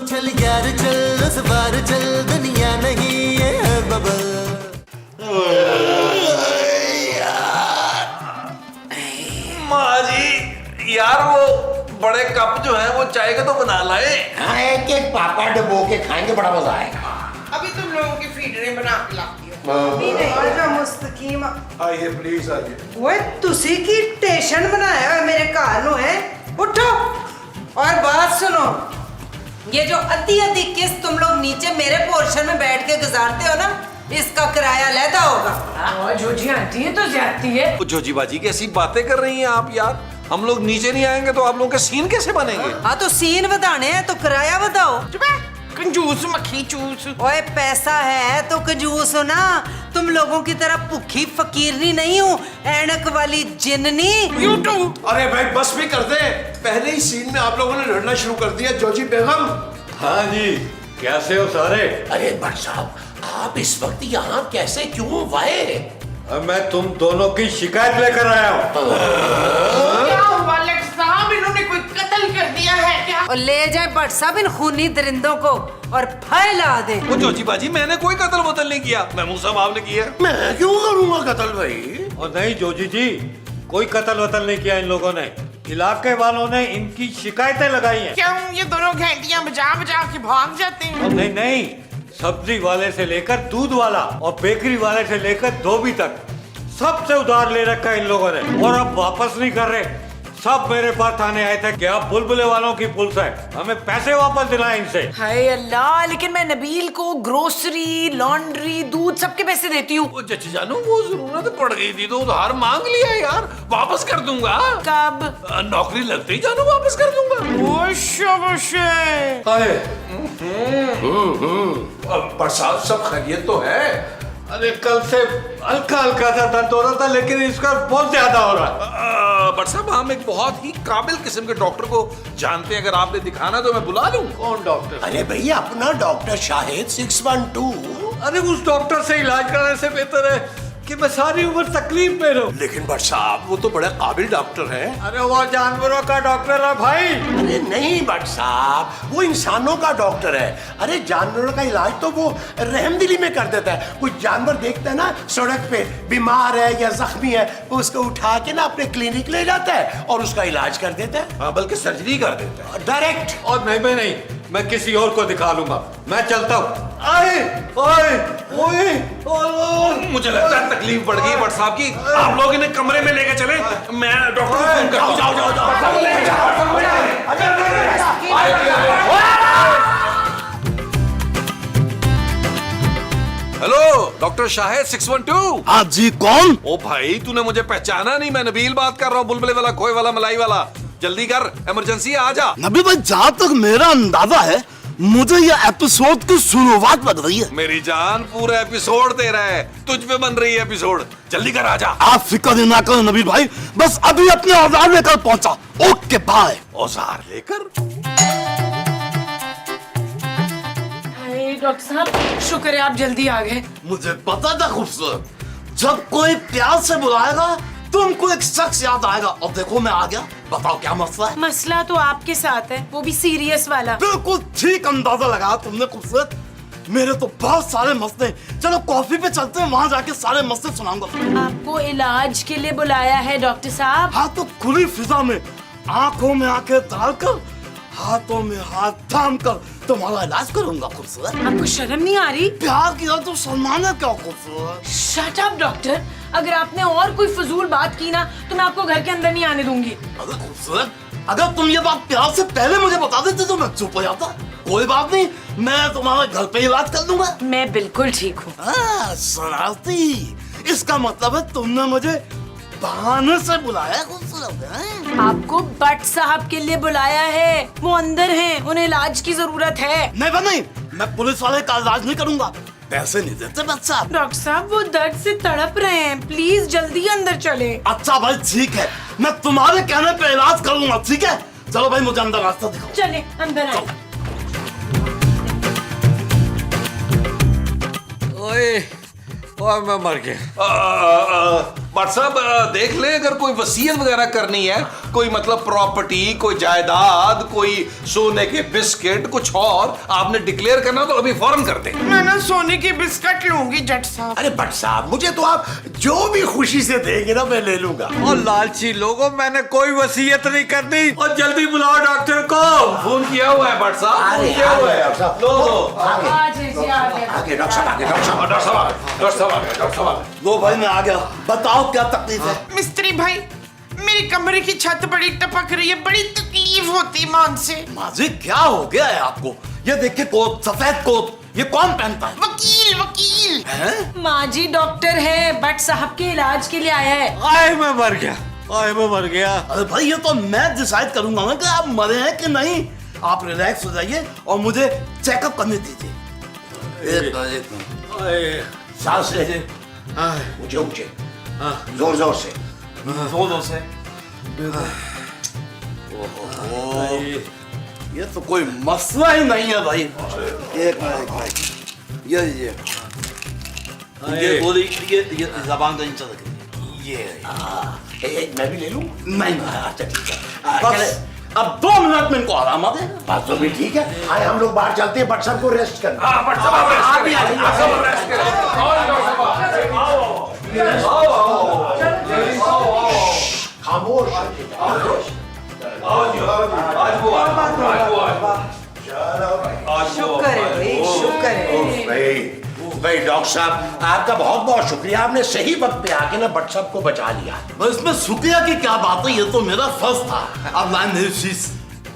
चल यार चल उस बार चल दुनिया नहीं ये है बबल। माँ जी यार वो बड़े कप जो है वो चाय का तो बना लाए। हाँ एक एक पापा डुबो के खाएंगे, बड़ा मजा आएगा। अभी तुम लोगों की फीडरें बना के लाती हो। आजा मुस्तकीम आइए प्लीज आइए। ओए तुसी की टेंशन बनाया है मेरे घर नु है। उठो और बात सुनो, ये जो अद्धी अद्धी किस्त तुम लोग नीचे मेरे पोर्शन में बैठ के गुजारते हो ना, इसका किराया लैदा होगा। और जोजी आंटी है तो ज्यादती है। जोजी बाजी कैसी बातें कर रही हैं आप यार। हम लोग नीचे नहीं आएंगे तो आप लोगों के सीन कैसे बनेंगे? हाँ तो सीन बताने हैं तो किराया बताओ। कंजूस मक्खी चूस। ओए पैसा है तो कंजूस हो ना, तुम लोगों की तरह भूखी फकीरनी नहीं हूँ, ऐनक वाली जिन्नी। अरे भाई बस भी कर दे, पहले ही सीन में आप लोगों ने लड़ना शुरू कर दिया। जोजी बेगम। हाँ जी, कैसे हो सारे? अरे भट्ट साहब आप इस वक्त यहाँ कैसे क्यों आए? मैं तुम दोनों की शिकायत लेकर आया हूँ। क्या हुआ लेट साहब, इन्होंने कोई कत्ल कर दिया है क्या? और ले जाए भट्ट साहब इन खूनी दरिंदों को और फैला दे। वो जोजी बाजी मैंने कोई कत्ल वतल नहीं किया, महमूद साहब आपने किया। मैं क्यों करूंगा कत्ल भाई? और नहीं जोजी जी, कोई कत्ल वतल नहीं किया इन लोगों ने। इलाके वालों ने इनकी शिकायतें लगाई हैं। क्यों ये दोनों घंटियां बजा बजा के भाग जाते हैं? और नहीं नहीं, सब्जी वाले से लेकर दूध वाला और बेकरी वाले से लेकर धोबी तक सबसे उधार ले रखा है इन लोगों ने, और अब वापस नहीं कर रहे। सब मेरे पास थाने आए थे कि आप बुलबुले वालों की पुलिस है, हमें पैसे वापस दिलाएं इनसे। हाय अल्लाह, लेकिन मैं नबील को ग्रोसरी, लॉन्ड्री, दूध सबके पैसे देती हूँ। वो जच्ची जानू वो जरूरत पड़ गई थी तो उधार मांग लिया यार, वापस कर दूंगा। कब? नौकरी लगते ही जानू वापस कर दूंगा। बरसात सब खैरियत तो है? अरे कल से हल्का हल्का सा दर्द हो रहा था, लेकिन इसका बहुत ज्यादा हो रहा है। बट साहब हम एक बहुत ही काबिल किस्म के डॉक्टर को जानते हैं, अगर आपने दिखाना तो मैं बुला लूं। कौन डॉक्टर? अरे भैया अपना डॉक्टर शाहिद 612। अरे उस डॉक्टर से इलाज कराने से बेहतर है कि मैं सारी उम्र तकलीफ में रहूं। लेकिन बट साहब वो तो बड़े काबिल डॉक्टर हैं। अरे वो जानवरों का डॉक्टर है भाई। अरे नहीं भट्ट साहब, वो इंसानों का डॉक्टर है। अरे जानवरों का इलाज तो वो रहमदिली में कर देता है। कुछ जानवर देखता है ना सड़क पे बीमार है या जख्मी है, वो उसको उठा के ना अपने क्लिनिक ले जाता है और उसका इलाज कर देता है। हाँ बल्कि सर्जरी कर देता है डायरेक्ट। और नहीं, मैं किसी और को दिखा लूंगा। मैं चलता हूँ। आए ओए ओए ओए, मुझे लगता है तकलीफ बढ़ गई बट साहब की। आप लोग इन्हें कमरे में लेके चले, मैं डॉक्टर को फोन करता हूं। Hello doctor Shahid 612। हाँ जी कौन? ओ भाई तूने मुझे पहचाना नहीं, मैं नबील बात कर रहा हूँ, बुलबुले वाला, खोए वाला, मलाई वाला। जल्दी कर, इमरजेंसी आ जा। नबी भाई जहाँ तक मेरा अंदाजा है मुझे ये एपिसोड की शुरुआत लग रही है। मेरी जान पूरा एपिसोड दे रहा है, तुझ पे बन रही है एपिसोड। जल्दी कर आ जा। आप फिक्र ना करो नबी भाई, बस अभी अपने औजार लेकर पहुंचा। Okay bye. औजार लेकर? हाय डॉक्टर साहब, शुक्र है आप जल्दी आ गए। मुझे पता था खूबसूरत, जब कोई प्यार से बुलाएगा तुमको एक शख्स याद आएगा, और देखो मैं आ गया। बताओ क्या मसला है? मसला तो आपके साथ है, वो भी सीरियस वाला। बिल्कुल ठीक अंदाजा लगाया तुमने खूबसूरत। मेरे तो बहुत सारे मसले। चलो कॉफी पे चलते हैं, वहाँ जाके सारे मसले सुनाऊंगा। आपको इलाज के लिए बुलाया है डॉक्टर साहब। हाँ तो खुली फिजा में आंखों में आंखें डालकर हाथों में हाथ थाम कर तुम्हारा इलाज करूंगा खूबसूरत। आपको शर्म नहीं आ रही? प्यार किया तो सलमान है क्या खूबसूरत? शट अप डॉक्टर, अगर आपने और कोई फजूल बात की ना तो मैं आपको घर के अंदर नहीं आने दूंगी। अगर खूबसूरत, अगर तुम ये बात प्यार से पहले मुझे बता देते तो मैं चुप हो जाता। कोई बात नहीं, मैं तुम्हारे घर पे इलाज कर दूंगा। मैं बिल्कुल ठीक हूँ। शरारती, इसका मतलब है तुमने मुझे बहाने से बुलाया खूबसूरत है। आपको भट्ट साहब के लिए बुलाया है, वो अंदर हैं, उन्हें इलाज की जरूरत है। नहीं, मैं पुलिस वाले का इलाज नहीं करूंगा, पैसे नहीं देते बच्चा। डॉक्टर साहब वो दर्द से तड़प रहे हैं, प्लीज जल्दी अंदर चले। अच्छा भाई ठीक है, मैं तुम्हारे कहने पे इलाज करूंगा, ठीक है? चलो भाई मुझे अंदर रास्ता दिखाओ। चले अंदर आए। ओए मैं मर गया। बट साहब देख ले, अगर कोई वसीयत वगैरह करनी है, कोई मतलब प्रॉपर्टी, कोई जायदाद, कोई सोने के बिस्किट, कुछ और आपने डिक्लेयर करना तो अभी फौरन कर दे। मैं ना सोने की बिस्किट लूंगी जट साहब। अरे भट्ट साहब, मुझे तो आप जो भी खुशी से देंगे ना मैं ले लूंगा। और लालची लोगों, मैंने कोई वसीयत नहीं करनी। और जल्दी बुलाओ डॉक्टर को। फोन किया हुआ है बट साहब, अरे किया हुआ है। डॉक्टर साहब, लो आगे आगे डॉक्टर साहब, आगे डॉक्टर साहब, डॉक्टर साहब, डॉक्टर साहब, डॉक्टर साहब। लो भाई मैं आ गया, बताओ क्या तकलीफ है? मिस्त्री भाई, मेरी कमरे की छत बड़ी टपक रही है, बड़ी तकलीफ होती मान से। माजी क्या हो गया है आपको? ये देखिए कोट, सफेद कोट, ये कौन पहनता है? वकील वकील। हैं? माँ जी डॉक्टर है, बट साहब के इलाज के लिए आया है। आए मैं मर गया, आए मैं मर गया। अरे भाई ये तो मैं डिसाइड करूंगा ना कि आप मरे हैं कि नहीं। आप रिलैक्स हो जाइए और मुझे चेकअप करने दीजिए। एक मिनट। आए, सांस लीजिए, ऊंचे ऊंचे, जोर जोर से। जोरों से। ओहो, ये तो कोई मसला ही नहीं है भाई। एक मिनट, ये गोली, ये जबान कहीं चल गई। ये मैं भी ले लूं? नहीं, अच्छा ठीक है। बस अब 2 मिनट में इनको आराम आ दे। बात तो भी ठीक है। आए हम लोग बाहर चलते हैं, भट्ट साहब को रेस्ट करना। हाँ बट साहब, आप रेस्ट करें। आओ डॉक्टर साहब, आओ। खामोश। शुक्र है भाई, शुक्र है। भाई डॉक्टर साहब, आपका बहुत बहुत शुक्रिया, आपने सही वक्त पे आके ना भट्ट साहब को बचा लिया। बस इसमें शुक्रिया की क्या बात है, ये तो मेरा फर्ज था। अब लाइन मेरी फीस।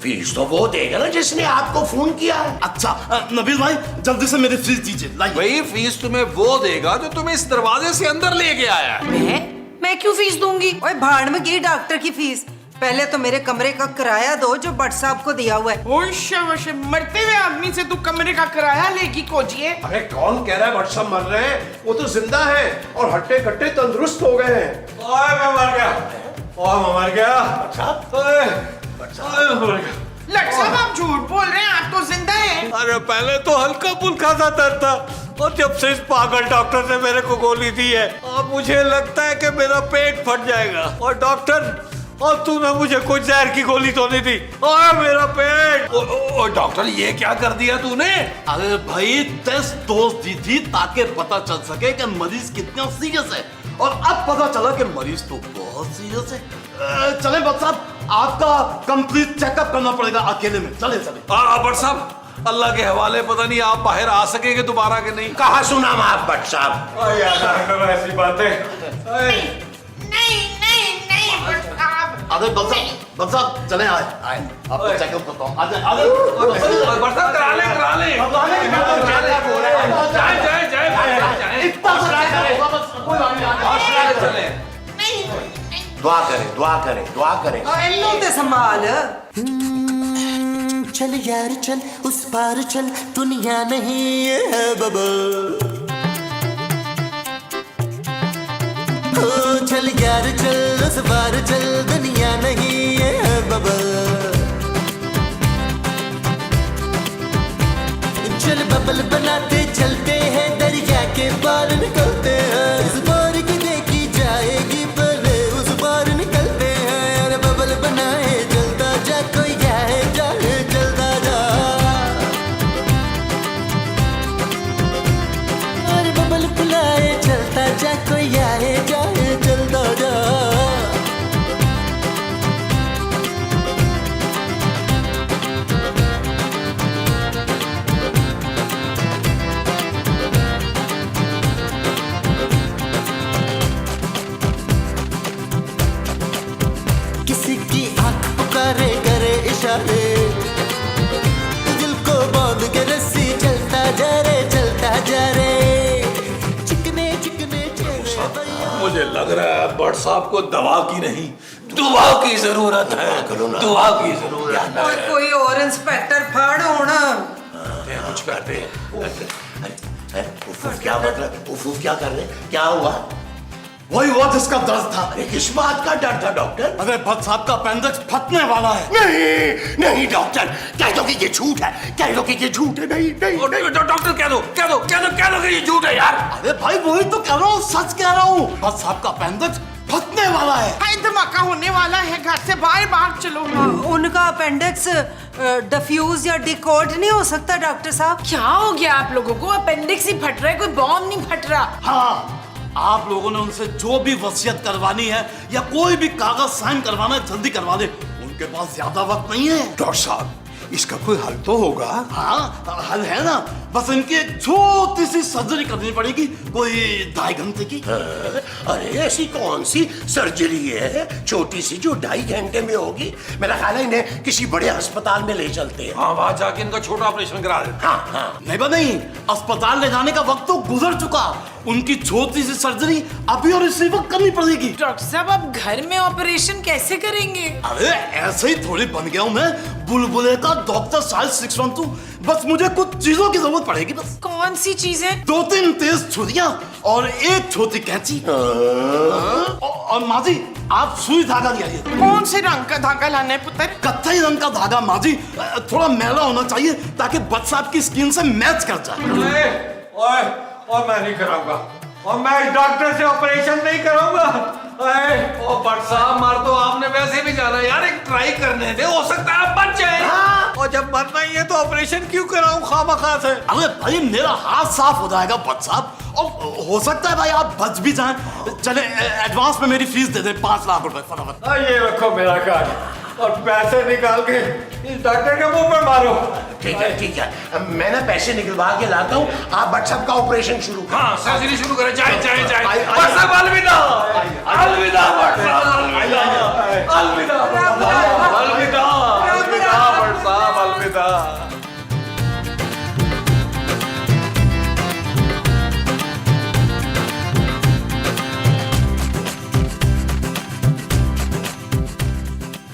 फीस तो वो देगा ना जिसने आपको फोन किया है। अच्छा नबील भाई, जल्दी से मेरी फीस दीजिए, लाइए। भाई फीस तुम्हें वो देगा जो तुम्हें इस दरवाजे से अंदर लेके आया है। मैं क्यों फीस दूंगी? ओए भाड़ में गई डॉक्टर की फीस। पहले तो मेरे कमरे का किराया दो जो भट्ट साहब को दिया हुआ है। ओशे मरते हुए आदमी से तू कमरे का किराया लेगी खोजिए। अरे कौन कह रहा है भट्ट साहब मर रहे हैं? वो तो जिंदा है और हट्टे कट्टे तंदुरुस्त हो गए हैं। आए मैं मर गया, ओए मैं मर गया। आए, आए मैं मर गया। लट साहब आप झूठ बोल रहे हैं, आप तो जिंदा हैं। अरे पहले तो हल्का फुल्का सा दर्द था, और जब से इस पागल डॉक्टर ने मेरे को गोली दी है, अब मुझे लगता है कि मेरा पेट फट जाएगा। और डॉक्टर, और तूने मुझे कोई जहर की गोली तो नहीं दी? ओए मेरा पेट। ओ डॉक्टर, ये क्या कर दिया तूने? अरे भाई टेस्ट डोज दी थी ताकि पता चल सके कि मरीज कितना सीरियस है, और अब पता चला कि मरीज तो बहुत सीरियस है। चलें बट साहब, आपका कंप्लीट चेकअप करना पड़ेगा अकेले में। चले चले। बट साहब, अल्लाह के हवाले, पता नहीं आप बाहर आ सकेंगे दोबारा के नहीं। कहा सुना आप भट्ट साहब? ऐसी बातें। नहीं बट साहब। अरे बट साहब चले, आए आपको चेकअप करता हूँ। आजा आजा। बट साहब करा ले, करा ले। जाए। इतना होगा बस, कोई बात नहीं। चले। दुआ करें, दुआ करें, दुआ करें। इन्नू ते संभाल। चल यार चल, उस पार चल, दुनिया नहीं ये है बबल। ओ चल यार चल, उस पार चल, दुनिया नहीं ये है बबल। चल बबल बनाते चलते हैं, दरिया के पार निकलते हैं। इस पार की देखी जाएगी, पहले उस पार निकलते हैं। अरे बबल बनाए चलता जा, कोई जाए जाए चलता जा। अरे बबल बुलाए चलता जा, कोई आए जाए चलता जा। किसी की आंख पुकारे करे इशारे, दिल को बांध के रस्सी चलता जा रे, चलता जा रे। चिकने चिकने चेहरे भैया। मुझे लग रहा है बट साहब को दवा की नहीं, दुआ की जरूरत है। दुआ की जरूरत है। और कोई और इंस्पेक्टर फाड़ होना। कुछ करते हैं। उफ क्या मतलब? उफ क्या कर रहे? क्या हुआ? वही हुआ जिसका दर्द था। अरे किस बात का डर था डॉक्टर? अरे भट्ट साहब का अपेंडिक्स फटने वाला है। नहीं नहीं डॉक्टर, कह दो कि ये झूठ है, कह दो कि ये झूठ है। नहीं नहीं नहीं। डॉक्टर कह दो कि ये झूठ है यार। अरे भाई वही तो कह रहा हूँ, सच कह रहा हूँ। भट्ट साहब का अपेंडिक्स फटने वाला है। हाय धमाका होने वाला है, घर से बाहर भाग चलो। उनका अपेंडिक्स डिफ्यूज या डिकोड नहीं हो सकता डॉक्टर साहब? क्या हो गया आप लोगों को? अपेंडिक्स ही फट रहा है, कोई बॉम्ब नहीं फट रहा। हाँ, आप लोगों ने उनसे जो भी वसीयत करवानी है या कोई भी कागज साइन करवाना है जल्दी करवा दे, उनके पास ज्यादा वक्त नहीं है। डॉक्टर साहब, इसका कोई हल तो होगा? हाँ हल है ना, बस इनकी एक छोटी सी सर्जरी करनी पड़ेगी, कोई 2.5 घंटे की। अरे ऐसी कौन सी सर्जरी है छोटी सी जो 2.5 घंटे में होगी? मेरा ख्याल है इन्हें किसी बड़े अस्पताल में ले चलते हैं। हाँ, वहां जाके इनका छोटा ऑपरेशन करा देते। हाँ। नहीं, अस्पताल ले जाने का वक्त तो गुजर चुका। उनकी छोटी सी सर्जरी अभी और इसी वक्त करनी पड़ेगी। डॉक्टर साहब आप घर में ऑपरेशन कैसे करेंगे? अरे ऐसे ही थोड़ी बन गया हूँ मैं, बुलबुले का डॉक्टर साइज 612। बस मुझे कुछ चीजों की जरूरत पड़ेगी बस। कौन सी चीजें? 2-3 तेज छुरियां और एक छोटी कैंची। और माँ जी आप सुई धागा ले आइए। कौन से रंग का धागा लाना है पुत्र? कत्थई रंग का धागा माँ जी, थोड़ा मैला होना चाहिए ताकि बच्चा साहब की स्किन से मैच कर जाए। और मैं नहीं कराऊंगा, और मैं इस डॉक्टर से ऑपरेशन नहीं कराऊंगा। ओ भट्ट साहब, मार तो आपने वैसे भी जाना यार, एक ट्राई करने दे, हो सकता है आप बच जाए। और जब मरना ही है तो ऑपरेशन क्यों कराऊं खामखा से? अरे भाई मेरा हाथ साफ हो जाएगा बच्चा साहब, और हो सकता है भाई आप बच भी जाएं। चले एडवांस में मेरी फीस दे दे 5 लाख रुपए फटाफट। ये रखो मेरा कार्ड, और पैसे निकाल के इस डॉक्टर के मुंह पर मारो। ठीक है, मैं ना पैसे निकलवा के लाता हूँ, आप भट्ट साहब का ऑपरेशन शुरू करो। हाँ, सर्जरी शुरू करें। जाए भट्ट साहब, अलविदा अलविदा भट्ट साहब, अलविदा अलविदा अलविदा अलविदा भट्ट साहब, अलविदा।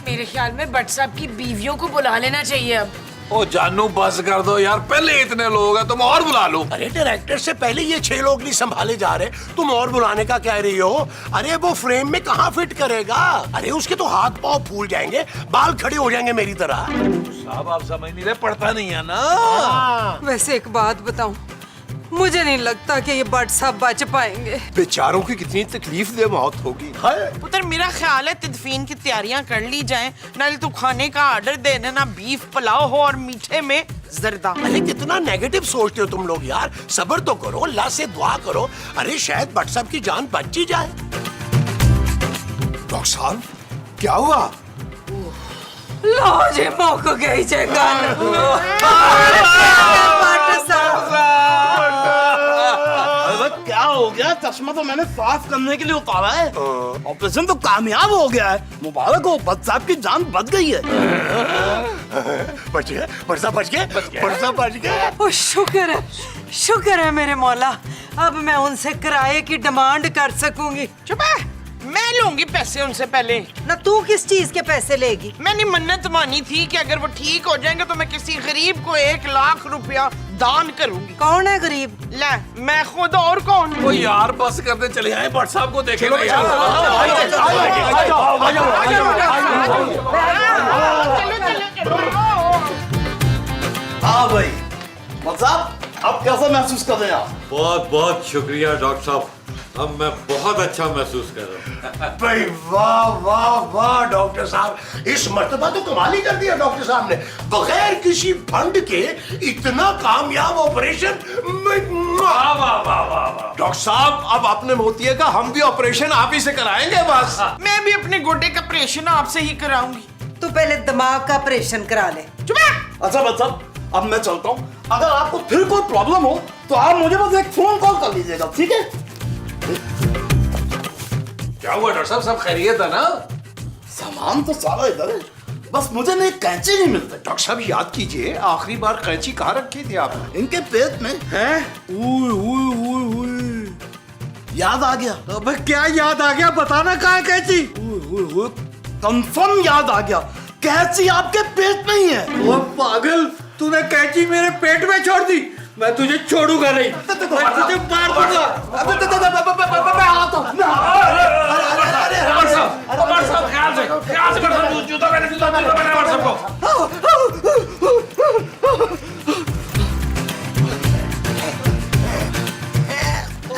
मेरे ख्याल में भट्ट साहब की बीवियों को बुला लेना चाहिए अब। ओ जानू बस कर दो यार, पहले इतने लोग हैं, तुम और बुला लो। अरे डायरेक्टर से पहले ये 6 लोग नहीं संभाले जा रहे, तुम और बुलाने का कह रही हो? अरे वो फ्रेम में कहाँ फिट करेगा? अरे उसके तो हाथ पांव फूल जाएंगे, बाल खड़े हो जाएंगे मेरी तरह। साहब आप समझ नहीं रहे, पढ़ता नहीं है ना। वैसे एक बात बताऊं, मुझे नहीं लगता कि ये भट्ट साहब बच पाएंगे। बेचारों की कितनी तकलीफ दे मौत होगी। पुत्र मेरा ख्याल है तदफीन की तैयारियां कर ली जाएं, नाले तो खाने का ऑर्डर दे देना, बीफ पुलाव हो और मीठे में जर्दा। अरे कितना नेगेटिव सोचते हो तुम लोग यार, सब्र तो करो, अल्लाह से दुआ करो। अरे शायद भट्ट साहब की जान बच ही जाए। डॉक्टर साहब क्या हुआ? लो जी मौक गई जगह। क्या हो गया? चश्मा तो मैंने साफ करने के लिए उतारा है, ऑपरेशन तो कामयाब हो गया है। मुबारक हो, भट्ट साहब की जान बच गई है। बच गए, भट्ट साहब बच गए। ओ शुक्र है मेरे मौला, अब मैं उनसे किराए की डिमांड कर सकूंगी। चुप है, मैं लूंगी पैसे उनसे पहले। ना तू किस चीज के पैसे लेगी? मैंने मन्नत मानी थी कि अगर वो ठीक हो जाएंगे तो मैं किसी गरीब को 1 लाख रुपया दान करूंगी। कौन है गरीब? ले मैं खुद, और कौन? ओ यार बस करते चले आए, भट्ट साहब को देखे ना यार। हाँ भाई भट्ट साहब, अब कैसा महसूस कर रहे हैं आप? बहुत बहुत शुक्रिया डॉक्टर साहब, अब मैं बहुत अच्छा महसूस कर रहा हूँ। भाई वाह वाह वाह डॉक्टर साहब, इस मर्तबा तो कमाल ही कर दिया डॉक्टर साहब ने, बगैर किसी फंड के इतना कामयाब ऑपरेशन। वाह वाह वाह वाह। डॉक्टर साहब अब आपने मोतिये का, हम भी ऑपरेशन आप ही से कराएंगे बस। मैं भी अपने गोडे का ऑपरेशन आपसे ही कराऊंगी। तू पहले दिमाग का ऑपरेशन करा ले। चुप है। अच्छा भट्ट साहब, अब मैं चलता हूँ। अगर आपको फिर कोई प्रॉब्लम हो तो आप मुझे बस एक फोन कॉल कर लीजिएगा, ठीक है? क्या हुआ डॉक्टर साहब, सब खैरियत है ना? सामान तो सारा इधर है, बस मुझे नहीं कैंची नहीं मिलता। डॉक्टर साहब याद कीजिए, आखिरी बार कैंची कहाँ रखी थी आपने? इनके पेट में है। याद आ गया। अबे क्या याद आ गया? बताना कहाँ है कैंची? कंफर्म याद आ गया, कैंची आपके पेट में ही है। वो पागल, तूने कैंची मेरे पेट में छोड़ दी। मैं तुझे छोड़ूंगा नहीं, मैं तुझे मार दूंगा।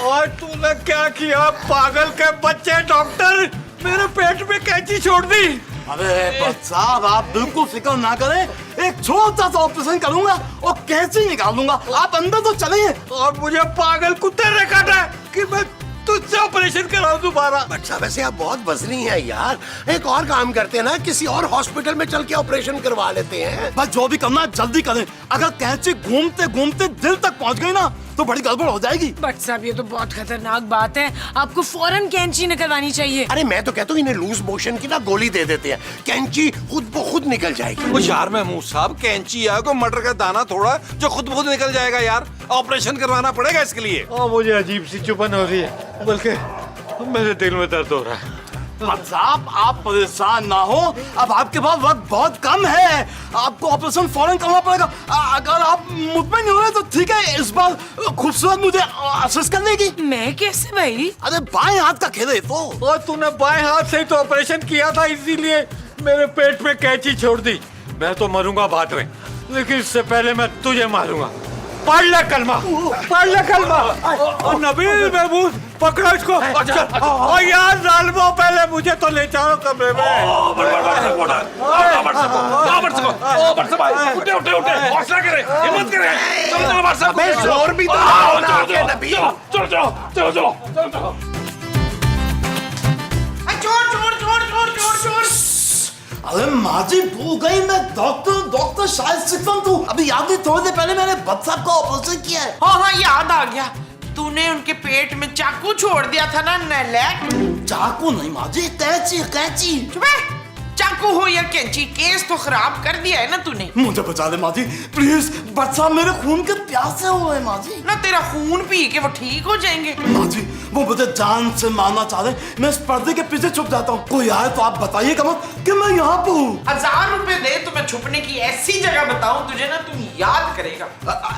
और तूने क्या किया पागल के बच्चे? डॉक्टर, मेरे पेट में कैंची छोड़ दी। अरे बच्चा, आप बिल्कुल फिक्र ना करें, एक छोटा सा ऑपरेशन करूंगा और कैंची निकाल दूंगा। आप अंदर तो चलिए। और मुझे पागल कुत्ते ने काटा है कि मैं तुझसे ऑपरेशन कराऊं दोबारा। अच्छा, वैसे आप बहुत वजनी है यार। एक और काम करते हैं ना, किसी और हॉस्पिटल में चल के ऑपरेशन करवा लेते हैं। बस जो भी करना है जल्दी करें। अगर कैंची घूमते घूमते दिल तक पहुंच गई ना तो बड़ी गड़बड़ हो जाएगी। बट साहब ये तो बहुत खतरनाक बात है, आपको फौरन कैंची निकलवानी चाहिए। अरे मैं तो कहता हूँ इन्हें लूज मोशन की ना गोली दे देते हैं, कैंची खुद ब खुद निकल जाएगी। ओ यार महमूद साहब, कैंची है कोई मटर का दाना थोड़ा जो खुद ब खुद निकल जाएगा यार। ऑपरेशन करवाना पड़ेगा इसके लिए। और मुझे अजीब सी चुभन हो रही है, बल्कि मेरे दिल में दर्द हो रहा है। साहब आप परेशान ना हो, अब आपके पास वक्त बहुत कम है। आपको ऑपरेशन फौरन करना पड़ेगा। अगर आप मुतमईन नहीं हो रहे तो ठीक है, इस बार खूबसूरत मुझे असिस्ट कर देगी। मैं कैसे भाई? अरे बाएं हाथ का खेल है तो। और तूने बाएं हाथ से ही तो ऑपरेशन किया था, इसीलिए मेरे पेट में कैंची छोड़ दी। मैं तो मरूंगा बाद में, लेकिन इससे पहले मैं तुझे मारूंगा। पढ़ ले कलमा, पढ़ ले कलमा। और नबील महमूद पकड़ो इसको। और यार जालिमो, पहले मुझे तो ले जाओ कमरे में। जोर भी अरे माँ जी भूल गई, मैं डॉक्टर शायद सिकंद हूँ। अभी याद नहीं, थोड़ी देर पहले मैंने बच्चा साहब का ऑपरेशन किया है। हाँ याद आ गया, तूने उनके पेट में चाकू छोड़ दिया था ना नैलैक। चाकू नहीं माँ जी, कैंची। चुप है, चाकू हो या कैंची, केस तो खराब कर दिया है ना तूने। मुझे बचा दे माँ जी प्लीज, बच्चा मेरे खून के प्यासे हो रहे माँ जी। ना तेरा खून पी के वो ठीक हो जाएंगे। माँ जी वो मुझे जान से मारना चाह रहे, मैं इस पर्दे के पीछे छुप जाता हूँ। कोई आए तो आप बताइएगा मत कि मैं यहाँ पे हूँ। 1000 रुपए दे तो मैं छुपने की ऐसी जगह बताऊं तुझे ना, तुम याद करेगा।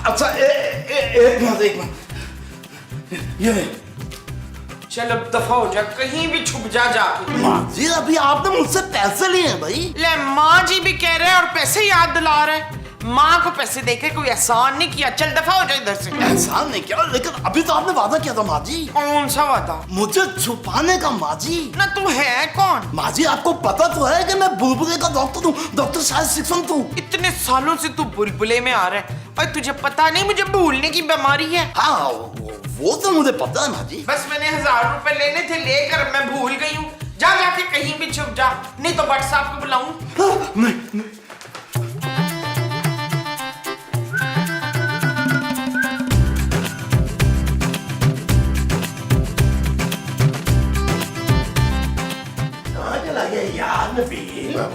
अच्छा एक मिनट, ये चल अब दफा हो जा, कहीं भी छुप जा जाके। माँ जी अभी आपने मुझसे पैसे लिए हैं भाई। ले माँ जी भी कह रहे हैं और पैसे याद दिला रहे हैं। माँ को पैसे देके कोई एहसान नहीं किया, चल दफा हो जा इधर से। एहसान नहीं किया, लेकिन अभी तो आपने वादा किया था माँ जी। कौन सा वादा? मुझे छुपाने का माँ जी। ना तू है कौन? माँ जी आपको पता तो है कि मैं बुलबुले का डॉक्टर हूँ, डॉक्टर शायद सिकंद हूँ। इतने सालों से तू बुलबुले में आ रहा है और तुझे पता नहीं मुझे भूलने की बीमारी है। हाँ वो तो मुझे पता है माँ जी। बस मैंने 1000 रुपए लेने थे, लेकर मैं भूल गई हूँ। जा जाके कहीं भी छुप जा, नहीं तो बट साहब को बुलाऊं। नहीं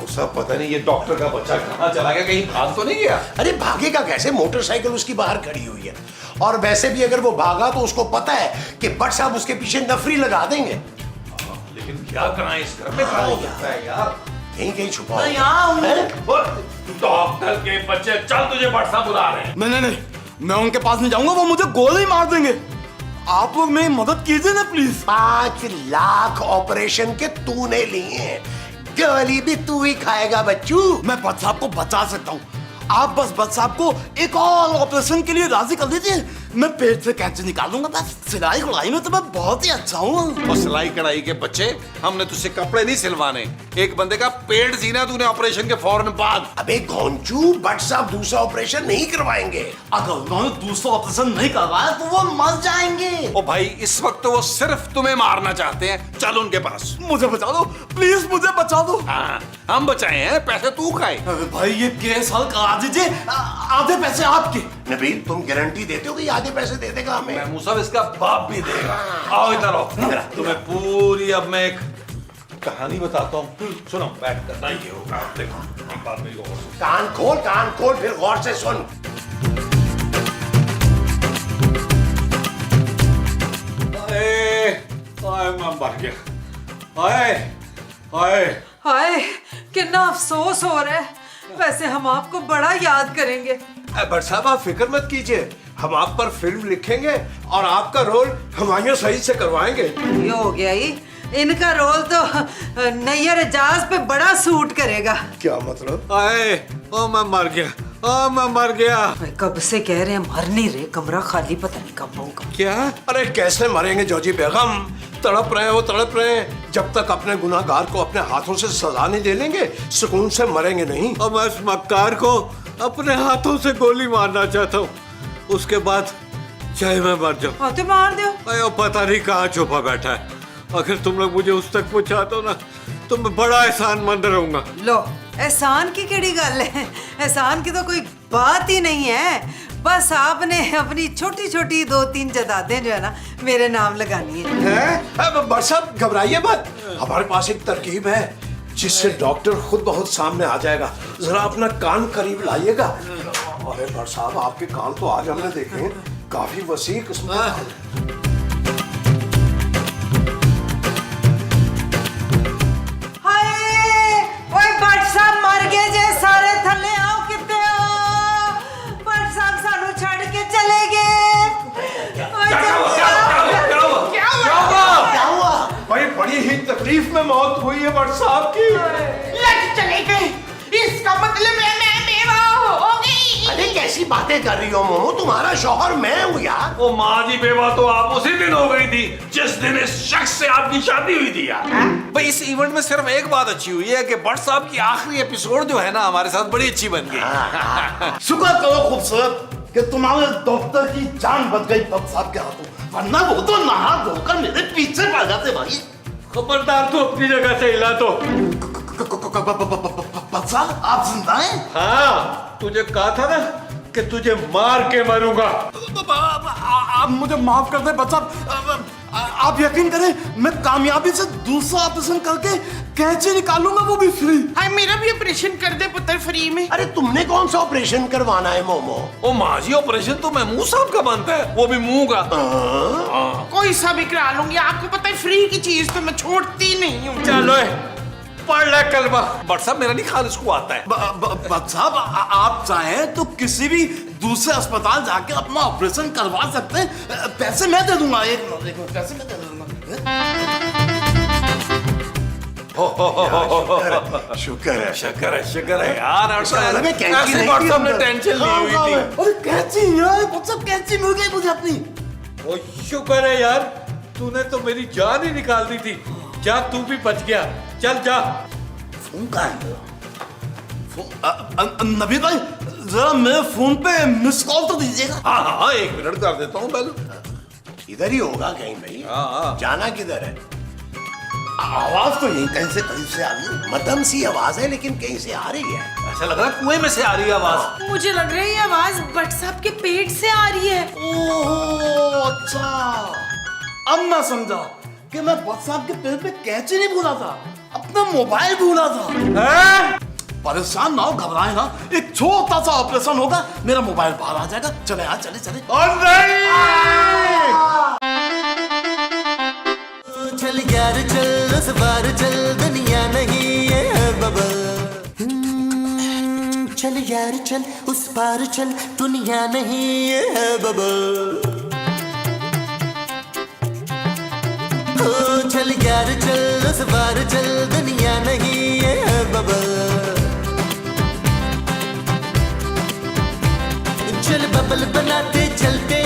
सब पता नहीं ये डॉक्टर का बच्चा कहाँ चला गया, कहीं भाग तो नहीं गया? अरे भागेगा कैसे, मोटरसाइकिल उसकी बाहर खड़ी हुई है। और वैसे भी अगर वो भागा तो उसको पता है कि बट साहब उसके पीछे नफरी लगा देंगे। लेकिन क्या कराएं, इस घर में क्या हो सकता है यार? कहीं छुपा डॉक्टर के बच्चे, चल तुझे बट साहब बुला रहे हैं। नहीं मैं उनके पास नहीं जाऊंगा, वो मुझे गोली मार देंगे। आप लोग मेरी मदद कीजिए ना प्लीज। 5 लाख ऑपरेशन के तूने लिए, गोली भी तू ही खाएगा बच्चू। मैं बट साहब को बचा सकता हूँ, आप बस बट साहब को एक और ऑपरेशन के लिए राजी कर दीजिए। मैं पेट से कैंची निकाल दूंगा। बस सिलाई कढ़ाई में तो मैं बहुत ही अच्छा हूँ। और सिलाई कढ़ाई के बच्चे, हमने तुझसे कपड़े नहीं सिलवाने, एक बंदे का पेट सीना तूने ऑपरेशन के फौरन बाद। अबे घोंचू, बट साहब दूसरा ऑपरेशन नहीं करवाएंगे। अगर उन्होंने दूसरा ऑपरेशन नहीं करवाया तो वो मर जाएंगे। ओ भाई इस वक्त तो वो सिर्फ तुम्हें मारना चाहते हैं, चल उनके पास। मुझे बचा दो प्लीज, मुझे बचा दो। हाँ हम बचाए हैं, पैसे तू खाए। अरे भाई ये केस हल करा दीजिए, आधे पैसे आपके। नबील तुम गारंटी देते हो कि आधे पैसे दे देगा हमें? मैं मूसा इसका बाप भी देगा। आओ इधर आओ, तुम्हें पूरी अब मैं एक कहानी बताता हूँ, सुनो बैठ कर। नहीं होगा, देखो एक बात मेरी गौर से। कान खोल फिर गौर से सुन। मैं मर गया। हाय कितना अफसोस हो रहा है। वैसे हम आपको बड़ा याद करेंगे। बट साहब आप फिक्र मत कीजिए, हम आप पर फिल्म लिखेंगे और आपका रोल हुमायूं सईद से करवाएंगे। ये हो गया ही, इनका रोल तो नैयर एजाज पे बड़ा सूट करेगा। क्या मतलब? आए ओ मैं मर गया, ओ मैं मर गया। कब से कह रहे हैं मर नहीं रहे, कमरा खाली, पता नहीं कब होगा। क्या? अरे कैसे मरेंगे जोजी बेगम, तड़प रहे हो तड़प रहे हैं। जब तक अपने गुनाहगार को अपने हाथों से सजा नहीं दे लेंगे सुकून से मरेंगे नहीं। और मैं इस मक्कार को अपने हाथों से गोली मारना चाहता हूँ, उसके बाद चाहे मैं मर जाऊँ। हाँ तो मार दो। अयो पता नहीं कहाँ छुपा बैठा है, अगर तुम लोग मुझे उस तक पहुँचा दो ना तो मैं बड़ा एहसानमंद रहूंगा। लो एहसान की केड़ी गल है, एहसान की तो कोई बात ही नहीं है। बस आपने अपनी छोटी छोटी 2-3 जायदादें जो है ना मेरे नाम लगानी है। बट साहब घबराइए मत, हमारे पास एक तरकीब है जिससे डॉक्टर खुद बहुत सामने आ जाएगा। जरा अपना कान करीब लाइएगा। अरे बट साहब आपके कान तो आज हमने देखे हैं, काफी वसी किस्म के कान। हाय ओए भट्ट साहब मर गए जे, सारे थल्ले आओ, कितने हो? भट्ट साहब सानू छड़ के चले गए। क्या हुआ? भाई बड़ी ही तकलीफ में मौत हुई है बट साहब की। लट चले गए, इसका मतलब है मैं बेवा हो गई। अरे कैसी बातें कर रही हो मोमो, तुम्हारा शौहर मैं हूँ यार। ओ माँ जी बेवा तो आप उसी दिन हो गई थी जिस दिन इस शख्स से आपकी शादी हुई थी यार। भाई इस इवेंट में सिर्फ एक बात अच्छी हुई है कि भट्ट साहब की आखिरी एपिसोड जो है ना हमारे साथ बड़ी अच्छी बन गई। शुक्र करो खूबसूरत कि तुम्हारे डॉक्टर की जान बच गई भट्ट साहब के हाथों, वरना वो तो नहा धोकर मेरे पीछे पड़ जाते भाई। खबरदार तू अपनी जगह से हिला तो। भट्ट साहब आप जिंदा हैं? हाँ तुझे कहा था ना कि तुझे मार के मरूंगा। आप मुझे माफ कर दे भट्ट साहब, आप यकीन करें मैं कामयाबी से दूसरा ऑपरेशन करके कैंची निकालूंगा, वो भी फ्री। हाय मेरा भी ऑपरेशन कर दे पुत्र फ्री में। अरे तुमने कौन सा ऑपरेशन करवाना है मोमो? ओ माँ जी ऑपरेशन तो महमूद साहब का बनता है, वो भी मुंह का। कोई सा भी करा लूंगी, आपको पता है फ्री की चीज तो मैं छोड़ती नहीं हूँ। चलो पढ़ ले कलमा। भट्ट साहब मेरा नहीं ख्याल इसको आता है। भट्ट साहब आप चाहें तो किसी भी दूसरे अस्पताल जाके अपना ऑपरेशन करवा सकते हैं, पैसे मैं दे दूंगा। एक मिनट पैसे मैं दे दूंगा। शुक्र है। शुक्र है यार। मतलब है कैंची ऐसे नहीं भट्ट थी साहब ने अंदर। टेंशन ली हुई थी। अरे कैंची यार, भट्ट साहब कैंची मिल गई मुझे अपनी। ओ शुक्र है यार, तूने तो मेरी जान ही निकाल दी थी। जा तू भी बच गया, चल जा। फोन कहाँ है? नबी भाई जरा मेरे फोन पे मिस कॉल तो दीजिएगा। हाँ हाँ 1 मिनट कर देता हूँ पहले। इधर ही होगा कहीं भाई। हाँ। जाना किधर है? आवाज तो यहीं कहीं से करीब से आ रही है। मध्यम सी आवाज है लेकिन कहीं से आ रही है। ऐसा लग रहा है कुएं में से आ रही है आवाज। मुझे लग रहा है ये आवाज भट्ट साहब के पेट से आ रही है। ओह अच्छा, अब मैं समझा कि मैं भट्ट साहब के पेट पे कैंची नहीं भूला था, अपना मोबाइल भूला था। परेशान ना हो, घबराए ना, एक छोटा सा ऑपरेशन होगा, मेरा मोबाइल बाहर आ जाएगा। चले यार, चले चले। और नहीं चल यार चल उस बार चल, दुनिया नहीं ये है बबल। चल यार चल उस पार चल, दुनिया नहीं ये है बबल। ओ चल यार चल उस बार चल, दुनिया नहीं ये है बबल। चल बबल बनाते चलते